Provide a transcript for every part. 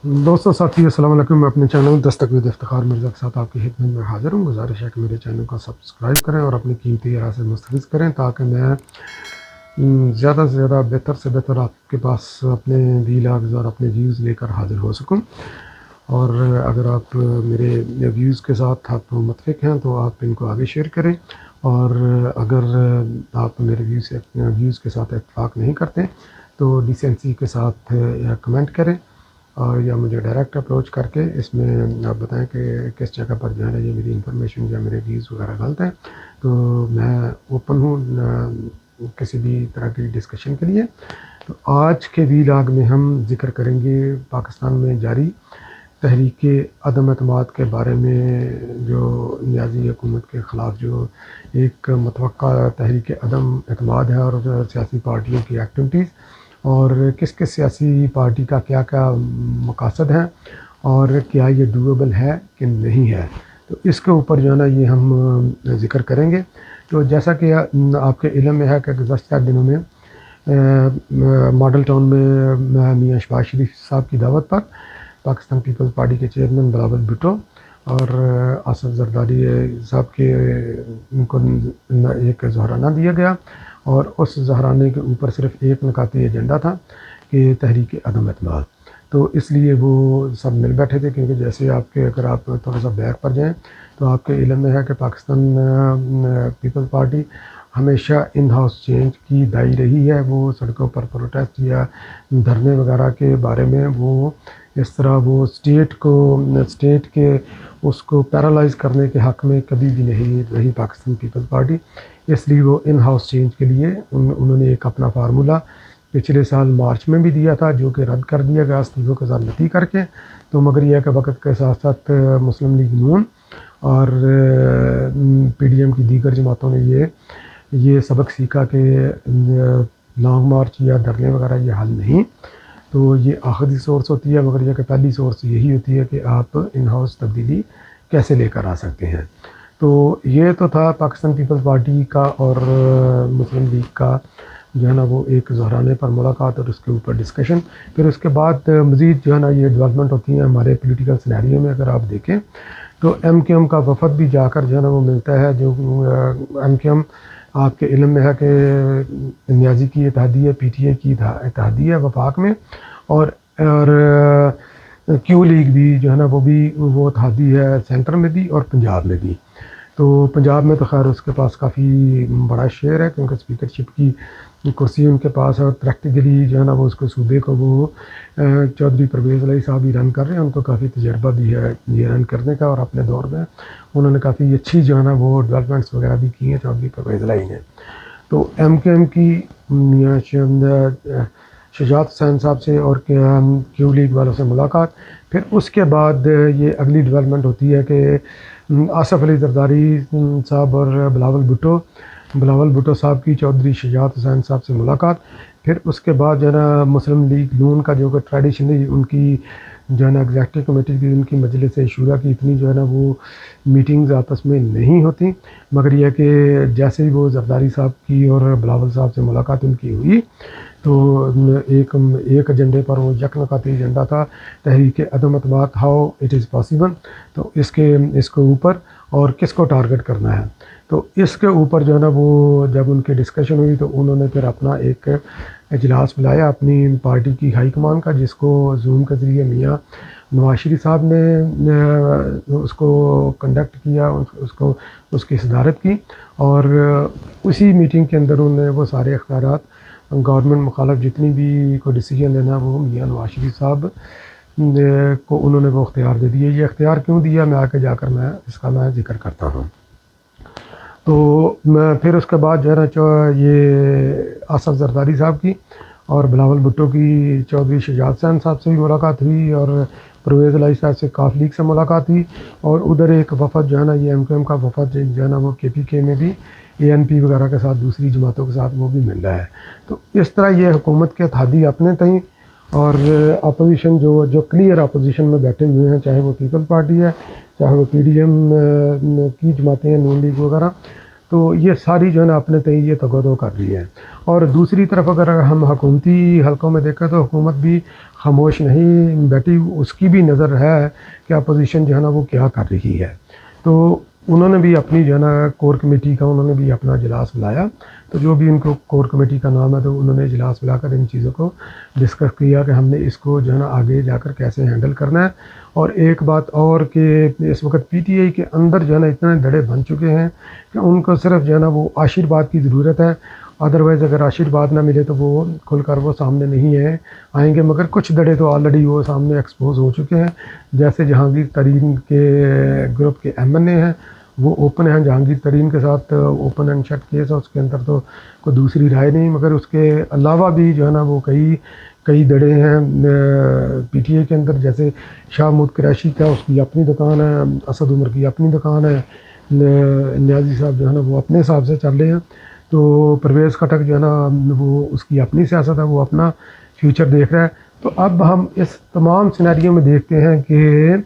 दोस्तों साथियों अस्सलाम वालेकुम। मैं अपने चैनल दस्तक विद इफ्तिखार मिर्ज़ा के साथ आपकी खिदमत में हाज़िर हूँ। गुजारिश है कि मेरे चैनल को सब्सक्राइब करें और अपनी कीमती राय से मुस्तफ़िज़ करें ताकि मैं ज़्यादा से ज़्यादा बेहतर से बेहतर आपके पास अपने व्लॉग्स और अपने व्यूज़ लेकर हाज़िर हो सकूँ। और अगर आप मेरे व्यूज़ के साथ आप मुतफ़िक हैं तो आप इनको आगे शेयर करें, और अगर आप मेरे व्यूज़ के साथ इत्तेफाक नहीं करते तो डिसेंसी के साथ या कमेंट करें, और या मुझे डायरेक्ट अप्रोच करके इसमें आप बताएं कि किस जगह पर जो है ना ये मेरी इंफॉर्मेशन या मेरे व्यूज़ वगैरह गलत हैं। तो मैं ओपन हूँ किसी भी तरह की डिस्कशन के लिए। तो आज के व्लॉग में हम जिक्र करेंगे पाकिस्तान में जारी तहरीक अदम एतमाद के बारे में, जो नियाज़ी हुकूमत के ख़िलाफ़ जो एक मतवक्का तहरीक अदम एतमाद है, और सियासी पार्टियों की एक्टिविटीज़ और किस किस सियासी पार्टी का क्या क्या मकासद हैं और क्या ये डूएबल है कि नहीं है, तो इसके ऊपर जो है ना ये हम ज़िक्र करेंगे। तो जैसा कि आपके इल्म में है कि गुज़श्ता दिनों में मॉडल टाउन में मियाँ शहबाज शरीफ साहब की दावत पर पाकिस्तान पीपल्स पार्टी के चेयरमैन बिलावल भुट्टो और आसफ जरदारी साहब के उनको एक ज़हराना दिया गया, और उस ज़हराने के ऊपर सिर्फ एक निकाती एजेंडा था कि तहरीक अदम एतमाद। तो इसलिए वो सब मिल बैठे थे, क्योंकि जैसे आपके अगर आप थोड़ा सा बैक पर जाएं तो आपके इल्म में है कि पाकिस्तान पीपल्स पार्टी हमेशा इन हाउस चेंज की दाई रही है। वो सड़कों पर प्रोटेस्ट या धरने वगैरह के बारे में वो इस तरह वो स्टेट के उसको पैरालाइज करने के हक़ में कभी भी नहीं रही पाकिस्तान पीपल्स पार्टी। इसलिए वो इन हाउस चेंज के लिए उन्होंने एक अपना फार्मूला पिछले साल मार्च में भी दिया था, जो कि रद्द कर दिया गया इस्तीफ़ों के साथ नती करके। तो मगर यह कि वक्त के साथ साथ मुस्लिम लीग नून और PDM की दीगर जमातों ने ये सबक सीखा कि लॉन्ग मार्च या धरने वगैरह ये हल नहीं। तो ये आखिरी सोर्स होती है, मगर यह कि पहली सोर्स यही होती है कि आप इन हाउस तब्दीली कैसे लेकर आ सकते हैं। तो ये तो था पाकिस्तान पीपल्स पार्टी का और मुस्लिम लीग का जो है ना वो एक ज़हराने पर मुलाकात और उसके ऊपर डिस्कशन। फिर उसके बाद मज़ीद जो है ना ये डेवलपमेंट होती है हमारे पॉलिटिकल सिनेरियो में। अगर आप देखें तो MKM का वफद भी जाकर जो है ना वो मिलता है। जो MKM आपके इल्म में है कि नियाज़ी की इत्तेहादी PTA की इत्तेहादी है वफाक में, और Q लीग भी जो है ना वो इत्तेहादी है सेंटर में भी और पंजाब में भी। तो पंजाब में तो खैर उसके पास काफ़ी बड़ा शेयर है, क्योंकि स्पीकरशिप की कुर्सी उनके पास है, और प्रैक्टिकली जो है ना वो उसको सूबे को वो चौधरी परवेज़ इलाही साहब ही रन कर रहे हैं। उनको काफ़ी तजर्बा भी है ये रन करने का, और अपने दौर में उन्होंने काफ़ी अच्छी जो है ना वो डेवलपमेंट्स वगैरह भी की हैं चौधरी परवेज़ इलाही ने। तो MKM की मियाँ शुजात हुसैन साहब से और Q लीग वालों से मुलाकात। फिर उसके बाद ये अगली डेवलपमेंट होती है कि आसफ अली जरदारी साहब और बिलावल भुट्टो साहब की चौधरी शुजात हुसैन साहब से मुलाकात। फिर उसके बाद जो है ना मुस्लिम लीग नून का जो कि ट्रेडिशनली उनकी जो है ना एग्जेक्टिव कमेटी की उनकी मजलिस शूरा की इतनी जो है ना वो मीटिंग्स आपस में नहीं होती, मगर यह कि जैसे ही वो जरदारी साहब की और बिलावल साहब से मुलाकात उनकी हुई तो एक एजेंडे पर वो यकनकाती एजेंडा था तहरीक अदम एतमाद, हाउ इट इज़ पॉसिबल। तो इसके ऊपर और किसको टारगेट करना है, तो इसके ऊपर जो है ना वो जब उनकी डिस्कशन हुई तो उन्होंने फिर अपना एक इजलास बुलाया अपनी पार्टी की हाई कमान का, जिसको जूम के ज़रिए मियाँ नवाज शरीफ साहब ने उसको कंडक्ट किया, उसको उसकी सदारत की। और उसी मीटिंग के अंदर उन्होंने वो सारे अख्तियारात गवर्नमेंट मुखालफ जितनी भी कोई डिसीजन लेना वो मियाँ नवाज शरीफ साहब को उन्होंने वो अख्तियार दे दिए। ये अख्तियार क्यों दिया मैं आगे जाकर इसका जिक्र करता हूँ। तो मैं फिर उसके बाद जो है ना ये आसफ जरदारी साहब की और बिलावल भुट्टो की चौधरी शुजात हुसैन साहब से भी मुलाकात हुई, और परवेज़ इलाही साहब से काफ लीग से मुलाकात हुई। और उधर एक वफद जो है ना ये MKM का वफद जो है ना वो KPK में भी ANP वगैरह के साथ दूसरी जमातों के साथ वो भी मिल रहा है। तो इस तरह ये हुकूमत के इत्तेहादी अपने तई और अपोजिशन जो क्लियर अपोजिशन में बैठे हुए हैं, चाहे वो पीपल्स पार्टी है, चाहे वो PDM की जमातें हैं, नून लीग वगैरह। तो ये सारी जो है ना अपने तय ये तगोदो कर रही है। और दूसरी तरफ अगर हम हुकूमती हलकों में देखें तो हुकूमत भी खामोश नहीं बैठी, उसकी भी नज़र है कि अपोजिशन जो है ना वो क्या कर रही है। तो उन्होंने भी अपनी जो है ना कोर कमेटी का उन्होंने भी अपना इजलास बुलाया, तो जो भी उनको कोर कमेटी का नाम है तो उन्होंने इजलास बुलाकर इन चीज़ों को डिस्कस किया कि हमने इसको जो है ना आगे जाकर कैसे हैंडल करना है। और एक बात और कि इस वक्त पीटीआई के अंदर जो है ना इतने धड़े बन चुके हैं कि उनको सिर्फ जो है ना वो आशीर्वाद की ज़रूरत है, अदरवाइज़ अगर आशीर्वाद ना मिले तो वो खुलकर वो सामने नहीं है आएंगे। मगर कुछ धड़े तो ऑलरेडी वो सामने एक्सपोज हो चुके हैं, जैसे जहांगीर तरीन के ग्रुप के एमएनए हैं वो ओपन हैं, जहांगीर तरीन के साथ ओपन एंड शट केस है, उसके अंदर तो कोई दूसरी राय नहीं। मगर उसके अलावा भी जो है ना वो कई धड़े हैं पीटीआई के अंदर, जैसे शाह महमूद कुरैशी का उसकी अपनी दुकान है, असद उमर की अपनी दुकान है, न्याजी साहब जो है ना वो अपने हिसाब से चल रहे हैं, तो परवेज़ खटक जो है ना वो उसकी अपनी सियासत है, वो अपना फ्यूचर देख रहा है। तो अब हम इस तमाम सिनेरियो में देखते हैं कि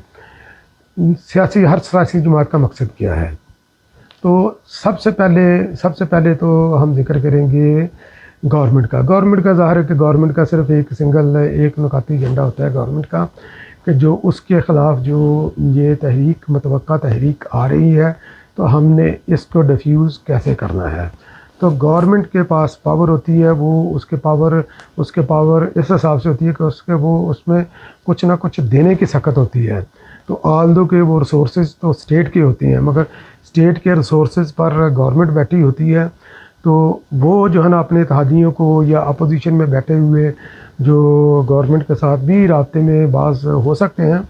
हर सियासी जमात का मकसद क्या है। तो सबसे पहले तो हम जिक्र करेंगे गवर्नमेंट का ज़ाहिर है कि गवर्नमेंट का सिर्फ एक सिंगल एक नुकाती एजेंडा होता है गवर्नमेंट का, कि जो उसके ख़िलाफ़ जो ये तहरीक मतवक्का तहरीक आ रही है तो हमने इसको डिफ्यूज़ कैसे करना है। तो गवर्नमेंट के पास पावर होती है, वो उसके पावर इस हिसाब से होती है कि उसमें कुछ ना कुछ देने की सकत होती है। तो आल्दो के वो रिसोर्सेज तो स्टेट के होती हैं, मगर स्टेट के रिसोर्सेज पर गवर्नमेंट बैठी होती है, तो वो जो है ना अपने इत्तेहादियों को या अपोजिशन में बैठे हुए जो गवर्नमेंट के साथ भी राब्ते में बाज़ हो सकते हैं,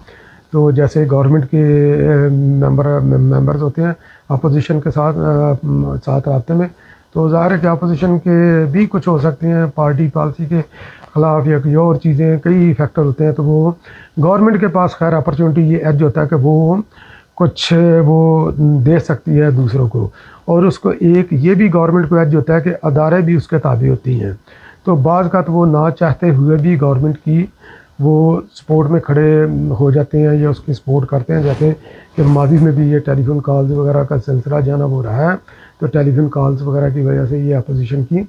तो जैसे गवर्नमेंट के मेंबर्स होते हैं अपोजिशन के साथ राब्ते में, तो ज़ाहिर है कि अपोजिशन के भी कुछ हो सकते हैं पार्टी पॉलिसी के ख़िलाफ़ या कोई और चीज़ें, कई फैक्टर होते हैं। तो वो गवर्नमेंट के पास खैर अपॉर्चुनिटी ये एज होता है कि वो कुछ वो दे सकती है दूसरों को, और उसको एक ये भी गवर्नमेंट को एज होता है कि अदारे भी उसके ताबे होती हैं। तो बाज़ का तो वो ना चाहते हुए भी गवर्नमेंट की वो सपोर्ट में खड़े हो जाते हैं या उसकी सपोर्ट करते हैं, जैसे कि माजी में भी ये टेलीफोन कॉल्स वगैरह का सिलसिला जो है ना वो रहा है। तो टेलीफोन कॉल्स वगैरह की वजह से ये अपोजिशन की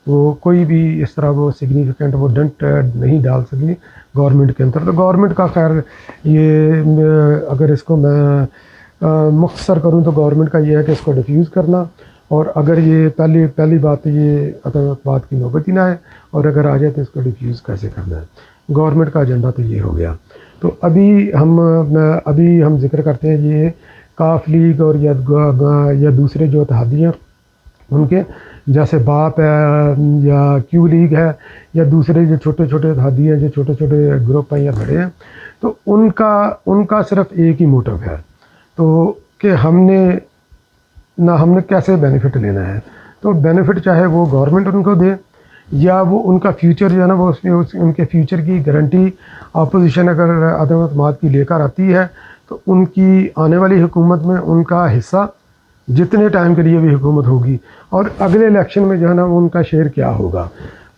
वो कोई भी इस तरह वो सिग्निफिकेंट वो डेंट नहीं डाल सकी गवर्नमेंट के अंदर। तो गवर्नमेंट का खैर ये अगर इसको मैं मुख्तसर करूँ तो गवर्नमेंट का ये है कि इसको डिफ्यूज़ करना, और अगर ये पहली बात ये आतंकवाद की नौबत ही ना है, और अगर आ जाए तो इसको डिफ्यूज़ कैसे करना है। गवर्नमेंट का एजेंडा तो ये हो गया। तो अभी हम जिक्र करते हैं ये काफ लीग और या दूसरे जो इत्तेहादी हैं उनके, जैसे बाप है या क्यू लीग है या दूसरे जो छोटे छोटे इत्तेहादी हैं, जो छोटे छोटे ग्रुप हैं या बड़े हैं, तो उनका सिर्फ एक ही मोटिव है, तो कि हमने कैसे बेनिफिट लेना है। तो बेनिफिट चाहे वो गवर्नमेंट उनको दे या वो उनका फ्यूचर जो है ना वो उनके फ्यूचर की गारंटी अपोजिशन अगर अदम एतमाद की लेकर आती है, तो उनकी आने वाली हुकूमत में उनका हिस्सा जितने टाइम के लिए भी हुकूमत होगी और अगले इलेक्शन में जो है ना उनका शेयर क्या होगा।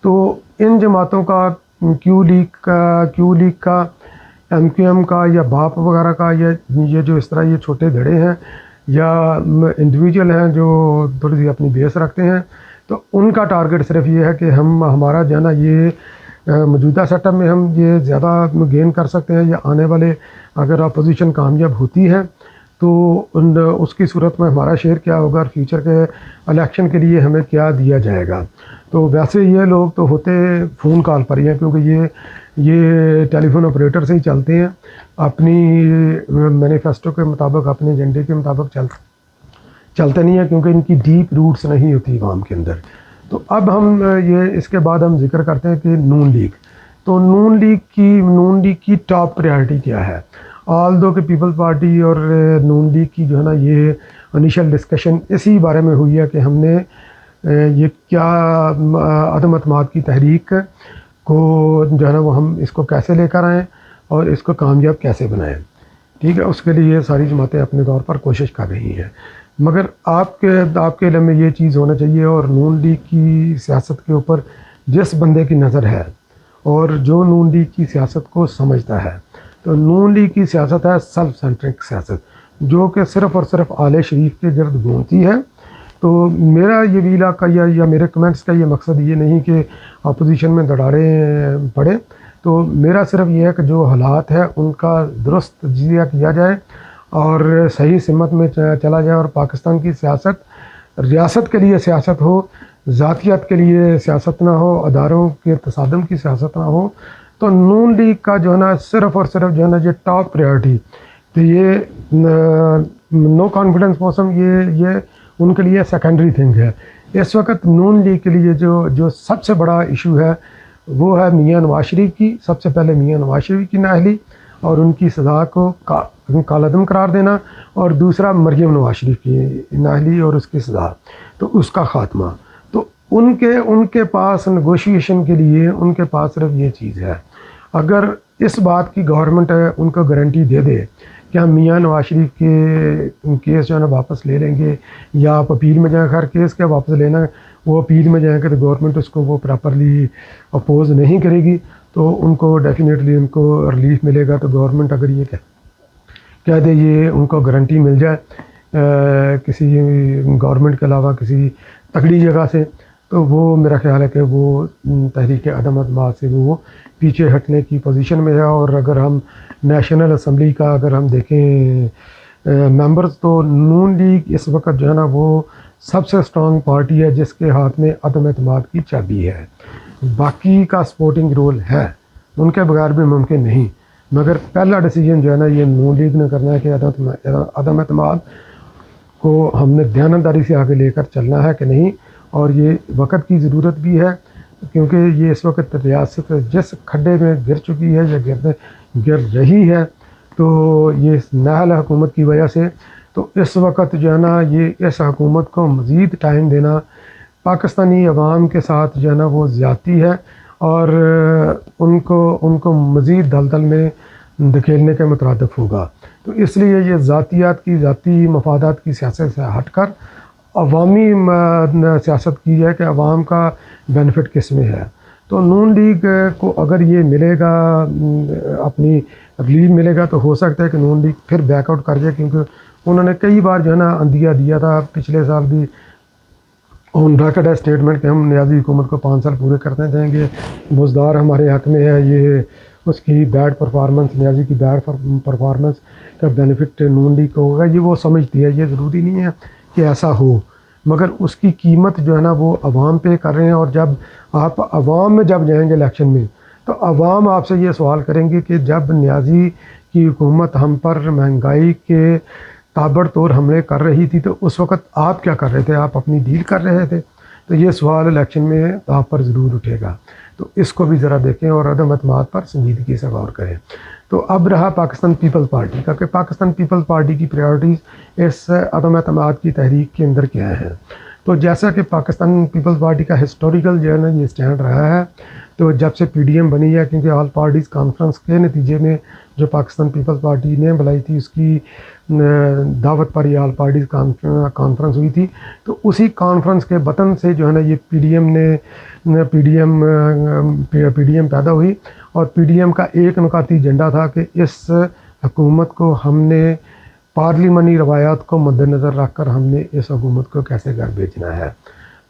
तो इन जमातों का क्यू लीग का MQM का या बाप वगैरह का या ये जो इस तरह ये छोटे धड़े हैं या इंडिविजुअल हैं जो थोड़ी सी अपनी बेस रखते हैं, तो उनका टारगेट सिर्फ ये है कि हमारा जो है ना ये मौजूदा सेटअप में हम ये ज़्यादा गेन कर सकते हैं, या आने वाले अगर अपोजिशन कामयाब होती है तो उसकी सूरत में हमारा शेयर क्या होगा और फ्यूचर के इलेक्शन के लिए हमें क्या दिया जाएगा। तो वैसे ये लोग तो होते फ़ोन कॉल पर ही हैं, क्योंकि ये टेलीफोन ऑपरेटर से ही चलते हैं, अपनी मैनिफेस्टो के मुताबिक अपने एजेंडे के मुताबिक चलते नहीं है, क्योंकि इनकी डीप रूट्स नहीं होती आवाम के अंदर। तो अब हम इसके बाद हम जिक्र करते हैं कि नून लीग। तो नून लीग की टॉप प्रायोरिटी क्या है। ऑल्दो कि पीपल्स पार्टी और नून लीग की जो है ना ये इनिशियल डिस्कशन इसी बारे में हुई है कि हमने ये क्या अदम एतमाद की तहरीक को जो है ना वो हम इसको कैसे लेकर आएँ और इसको कामयाब कैसे बनाएं। ठीक है, उसके लिए ये सारी जमातें अपने तौर पर कोशिश कर रही हैं, मगर आपके इल्म में ये चीज़ होना चाहिए। और नून लीग की सियासत के ऊपर जिस बंदे की नज़र है और जो नून लीग की सियासत को समझता है, तो नून लीग की सियासत है सेल्फ सेंट्रिक सियासत, जो कि सिर्फ़ और सिर्फ आले शरीफ के गिर्द घूमती है। तो मेरा ये वीला का या मेरे कमेंट्स का ये मकसद ये नहीं कि अपोजिशन में दरारे पड़े, तो मेरा सिर्फ ये है कि जो हालात है उनका दुरुस्त जिया किया जाए और सही सिमत में चला जाए, और पाकिस्तान की सियासत रियासत के लिए सियासत हो, ज़ातियत के लिए सियासत ना हो, अदारों के तसादम की सियासत ना हो। तो नून लीग का जो है ना सिर्फ़ और सिर्फ जो है ना ये टॉप प्रायोरिटी, तो ये नो कॉन्फिडेंस मौसम ये उनके लिए सेकेंडरी थिंग है। इस वक्त नून लीग के लिए जो सबसे बड़ा इशू है वो है मियां नवाज शरीफ की। सबसे पहले मियां नवाज शरीफ की नाअहली और उनकी सज़ा को कालादम करार देना, और दूसरा मरियम नवाज शरीफ की नाअहली और उसकी सज़ा, तो उसका ख़ात्मा। तो उनके पास नेगोशिएशन के लिए उनके पास सिर्फ ये चीज़ है। अगर इस बात की गवर्नमेंट उनको गारंटी दे दे कि हम मियां नवाज शरीफ के केस जो है ना वापस ले लेंगे, या आप अपील में जाए, खैर केस क्या वापस लेना, वो अपील में जाएंगे तो गवर्नमेंट उसको वो प्रॉपरली अपोज नहीं करेगी, तो उनको डेफिनेटली उनको रिलीफ मिलेगा। तो गवर्नमेंट अगर ये कह दे, ये उनको गारंटी मिल जाए किसी गवर्नमेंट के अलावा किसी तगड़ी जगह से, तो वो मेरा ख्याल है कि वो तहरीक अदम अतमाद से वो पीछे हटने की पोजीशन में है। और अगर हम नेशनल असम्बली का अगर हम देखें मेंबर्स, तो नून लीग इस वक्त जो है ना वो सबसे स्ट्रॉन्ग पार्टी है जिसके हाथ में अदम अतमाद की चाबी है। बाकी का सपोर्टिंग रोल है, उनके बगैर भी मुमकिन नहीं, मगर पहला डिसीजन जो है ना ये नून लीग ने करना है कि अदम अतमाद को हमने दयानतदारी से आगे लेकर चलना है कि नहीं। और ये वक्त की ज़रूरत भी है, क्योंकि ये इस वक्त रियासत जिस खड्डे में गिर चुकी है या गिर रही है, तो ये नाअहल हुकूमत की वजह से। तो इस वक्त जो है ना ये इस हुकूमत को मज़ीद टाइम देना पाकिस्तानी अवाम के साथ जो है ना वो ज़्यादती है, और उनको मज़ीद दलदल में धकेलने के मुतरादिफ होगा। तो इसलिए ये ज़ाती मफादात की सियासत से हटकर अवामी सियासत की है कि अवाम का बेनिफिट किस में है। तो नून लीग को अगर ये मिलेगा, अपनी रिलीफ मिलेगा, तो हो सकता है कि नून लीग फिर बैकआउट कर जाए, क्योंकि उन्होंने कई बार जो है ना अंदिया दिया था। पिछले साल भी ऑन रिकॉर्ड है स्टेटमेंट कि हम न्याजी हुकूमत को 5 साल पूरे करते जाएंगे, बुज़दार हमारे हक में है, ये उसकी बैड परफॉर्मेंस, न्याजी की बैड परफॉर्मेंस का बेनिफिट नून लीग को होगा। ये वो समझती है, ये ज़रूरी नहीं है कि ऐसा हो, मगर उसकी कीमत जो है ना वो अवाम पे कर रहे हैं। और जब आप अवाम में जब जाएंगे इलेक्शन में, तो अवाम आपसे ये सवाल करेंगे कि जब न्याजी की हुकूमत हम पर महंगाई के ताबड़तोड़ हमले कर रही थी, तो उस वक्त आप क्या कर रहे थे? आप अपनी डील कर रहे थे। तो ये सवाल इलेक्शन में आप पर ज़रूर उठेगा, तो इसको भी ज़रा देखें और अदम अतमाद पर संजीदगी से गौर करें। तो अब रहा पाकिस्तान पीपल्स पार्टी का, कि पाकिस्तान पीपल्स पार्टी की प्रायोरिटीज़ इस अदम अतमाद की तहरीक के अंदर क्या है। तो जैसा कि पाकिस्तान पीपल्स पार्टी का हिस्टोरिकल जो है ना ये स्टैंड रहा है, तो जब से पीडीएम बनी है, क्योंकि ऑल पार्टीज़ कॉन्फ्रेंस के नतीजे में जो पाकिस्तान पीपल्स पार्टी ने बुलाई थी उसकी दावत पर ये ऑल पार्टीज़ कॉन्फ्रेंस हुई थी, तो उसी कॉन्फ्रेंस के बटन से जो है ना ये पीडीएम पैदा हुई। और पीडीएम का एक नुकाती एजेंडा था कि इस हुकूमत को हमने पार्लिमानी रवायात को मद्देनज़र रखकर हमने इस हुकूमत को कैसे घर भेजना है।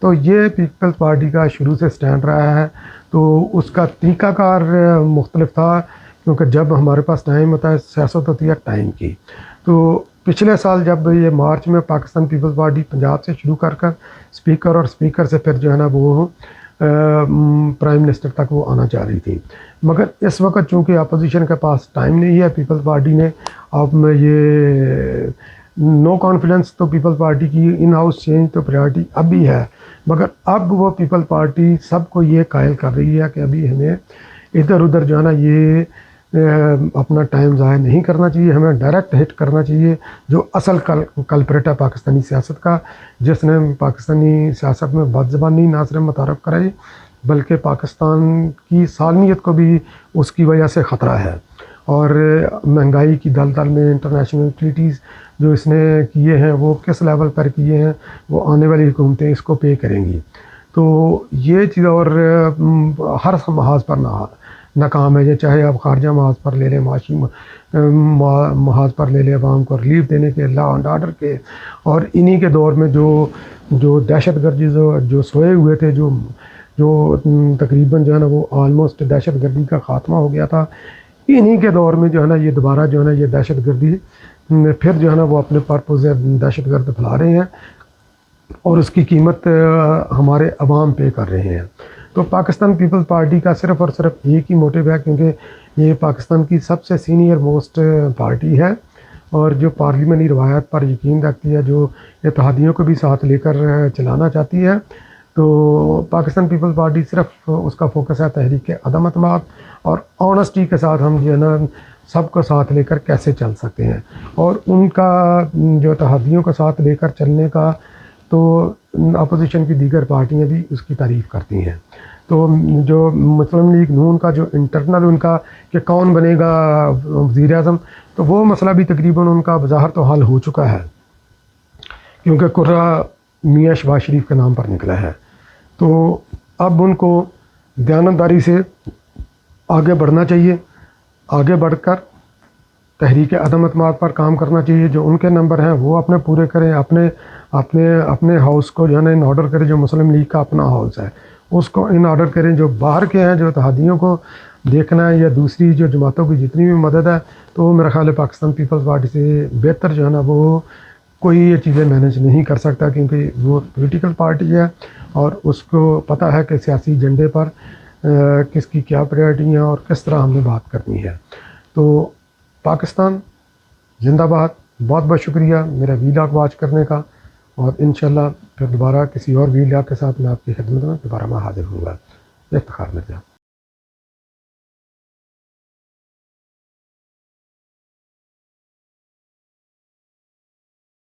तो ये पीपल्स पार्टी का शुरू से स्टैंड रहा है। तो उसका तरीक़ाकार मुख्तलिफ था, क्योंकि जब हमारे पास टाइम होता है, सियासत होती है टाइम की। तो पिछले साल जब ये मार्च में पाकिस्तान पीपल्स पार्टी पंजाब से शुरू कर स्पीकर और स्पीकर से फिर जो है ना वो प्राइम मिनिस्टर तक वो आना चाह रही थी, मगर इस वक्त चूँकि अपोजिशन के पास टाइम नहीं है, पीपल्स पार्टी ने अब में ये नो कॉन्फिडेंस, तो पीपल्स पार्टी की इन हाउस चेंज तो प्रायोरिटी अब भी है, मगर अब वो पीपल्स पार्टी सबको ये कायल कर रही है कि अभी हमें इधर उधर जो है ना ये अपना टाइम ज़ाया नहीं करना चाहिए, हमें डायरेक्ट हिट करना चाहिए जो असल कल्प्रेट है पाकिस्तानी सियासत का, जिसने पाकिस्तानी सियासत में बदज़बानी ना सिर्फ मुतारफ़ कराई बल्कि पाकिस्तान की सालमियत को भी उसकी वजह से ख़तरा है। और महंगाई की दलदल में इंटरनेशनल ट्रीटीज़ जो इसने किए हैं वो किस लेवल पर किए हैं, वो आने वाली हुकूमतें इसको पे करेंगी। तो ये चीज़, और हर महाज पर नाकाम है। ये चाहे आप खारजा महाज पर ले लें, माशी महाज पर ले लें, अवाम को रिलीफ देने के, लॉ एंड आर्डर के, और इन्हीं के दौर में जो दहशत गर्दी जो सोए हुए थे, जो तकरीबन जो है ना वो आलमोस्ट दहशत गर्दी का ख़ात्मा हो गया था, इन्हीं के दौर में जो है ना ये दोबारा जो है ना ये दहशत गर्दी फिर जो है ना वो अपने पर्पस दहशत गर्द फैला रहे हैं और उसकी कीमत हमारे अवाम पे कर रहे हैं। तो पाकिस्तान पीपल्स पार्टी का सिर्फ़ और सिर्फ एक ही मोटिव है, क्योंकि ये पाकिस्तान की सबसे सीनियर मोस्ट पार्टी है और जो पार्लियामेंटी रवायत पर यकीन रखती है, जो इत्तेहादियों को भी साथ लेकर चलाना चाहती है। तो पाकिस्तान पीपल्स पार्टी सिर्फ उसका फोकस है तहरीक अदम अतमाद और ऑनेस्टी के साथ हम जो है ना सबको साथ लेकर कैसे चल सकते हैं, और उनका जो इत्तेहादियों का साथ लेकर चलने का तो अपोजिशन की दीगर पार्टियां भी उसकी तारीफ़ करती हैं। तो जो मुस्लिम लीग नून का जो इंटरनल उनका कि कौन बनेगा वज़ीर आज़म, तो वो मसला भी तकरीबन उनका बज़ाहिर तो हल हो चुका है, क्योंकि कुर्रा मियां शहबाज शरीफ के नाम पर निकला है। तो अब उनको दयानतदारी से आगे बढ़ना चाहिए, आगे बढ़कर तहरीक अदम अतमाद पर काम करना चाहिए। जो उनके नंबर हैं वो अपने पूरे करें, अपने अपने अपने हाउस को जो है ना इन ऑर्डर करें, जो मुस्लिम लीग का अपना हाउस है उसको इन ऑर्डर करें। जो बाहर के हैं, जो इत्तेहादियों को देखना है या दूसरी जो जमातों की जितनी भी मदद है, तो वो मेरा ख्याल है पाकिस्तान पीपल्स पार्टी से बेहतर जो है ना वो कोई ये चीज़ें मैनेज नहीं कर सकता, क्योंकि वो पॉलिटिकल पार्टी है और उसको पता है कि सियासी एजेंडे पर किसकी क्या प्रायोरिटी है और किस तरह हमने बात करनी है। तो पाकिस्तान जिंदाबाद। बहुत बहुत शुक्रिया मेरा वीलॉग वॉच करने का, और इंशाल्लाह फिर दोबारा किसी और वीलॉग के साथ मैं आपकी खिदमत में दोबारा मैं हाजिर हूँगा। इफ्तिखार मिर्ज़ा।